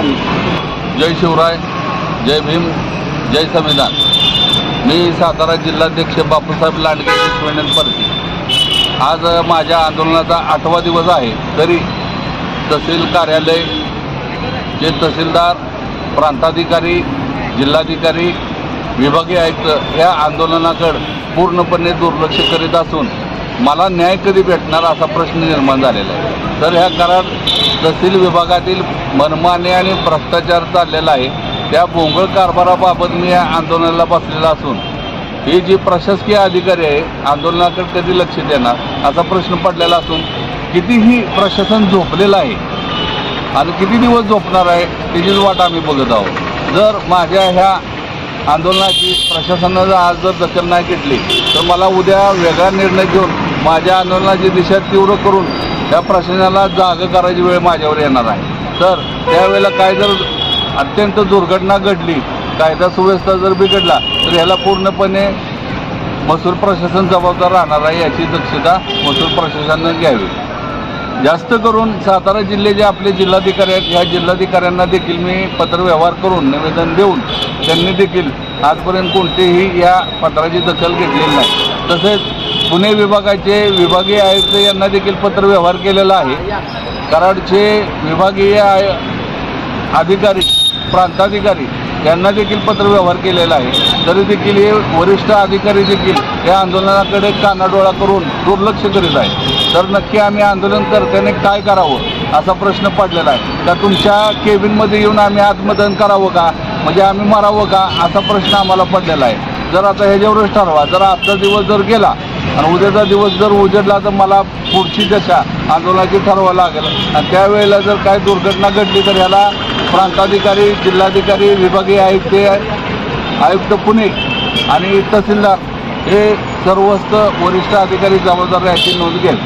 जय शिवराय, जय भीम, जय संविधान। मी सातारा जिल्हाध्यक्ष बापूसाहेब लांडगे परती। आज माझ्या आंदोलनाचा 8वा दिवस आहे, तरी तहसील कार्यालय, जे तहसीलदार, प्रांताधिकारी, जिल्हाधिकारी, विभागीय आयुक्त या आंदोलनाकडे पूर्णपणे दुर्लक्ष करीत असून मला न्याय कधी भेटणार असा प्रश्न निर्माण झालेला आहे। तर ह्या कराड तहसील विभागातील मनमानी आणि भ्रष्टाचार चाललेला आहे। त्या भोंगळ कारभाराबाबत मी या आंदोलनाला बसलेला असून ही जी प्रशासकीय अधिकारी आहे आंदोलनाकडे कधी लक्ष देणार असा प्रश्न पडलेला असून कितीही प्रशासन झोपलेलं आहे आणि किती दिवस झोपणार आहे त्याचीच वाट आम्ही बघत आहोत। जर माझ्या ह्या आंदोलनाची प्रशासनानं आज जर दखल नाही घेतली तर मला उद्या वेगळा निर्णय घेऊन माझ्या आंदोलनाची दिशा तीव्र करून या प्रशासनाला जाग करायची वेळ माझ्यावर येणार आहे। तर त्यावेळेला काय जर अत्यंत दुर्घटना घडली, कायदा सुव्यवस्था जर बिघडला तर ह्याला पूर्णपणे महसूल प्रशासन जबाबदार राहणार आहे। याची दक्षता महसूल प्रशासनानं घ्यावी। जास्त करून सातारा जिल्ह्याचे आपले जिल्हाधिकारी आहेत, ह्या जिल्हाधिकाऱ्यांना देखील मी पत्रव्यवहार करून निवेदन देऊन त्यांनी देखील आजपर्यंत कोणतेही या पत्राची दखल घेतलेली नाही। तसेच पुणे विभागाचे विभागीय आयुक्त यांना देखील पत्रव्यवहार केलेला आहे। कराडचे विभागीय अधिकारी, प्रांताधिकारी यांना देखील पत्रव्यवहार केलेला आहे। तरी देखील हे वरिष्ठ अधिकारी देखील या आंदोलनाकडे कानाडोळा करून दुर्लक्ष करीत आहे। तर नक्की आम्ही आंदोलनकर्त्याने काय करावं असा प्रश्न पडलेला आहे। का तुमच्या केबिनमध्ये येऊन आम्ही आत्मदहन करावं का, म्हणजे आम्ही मरावं का असा प्रश्न आम्हाला पडलेला आहे। जर आता ह्याच्यावरच ठरवा, जर आजचा दिवस जर गेला आणि उद्याचा दिवस जर उजडला तर मला पुढची दशा आंदोलनाची ठरवावं लागेल आणि त्यावेळेला जर काय दुर्घटना घडली तर ह्याला प्रांताधिकारी, जिल्हाधिकारी, विभागीय आयुक्त पुणे आणि तहसीलदार हे सर्वस्त वरिष्ठ अधिकारी जबाबदार याची नोंद घेईल।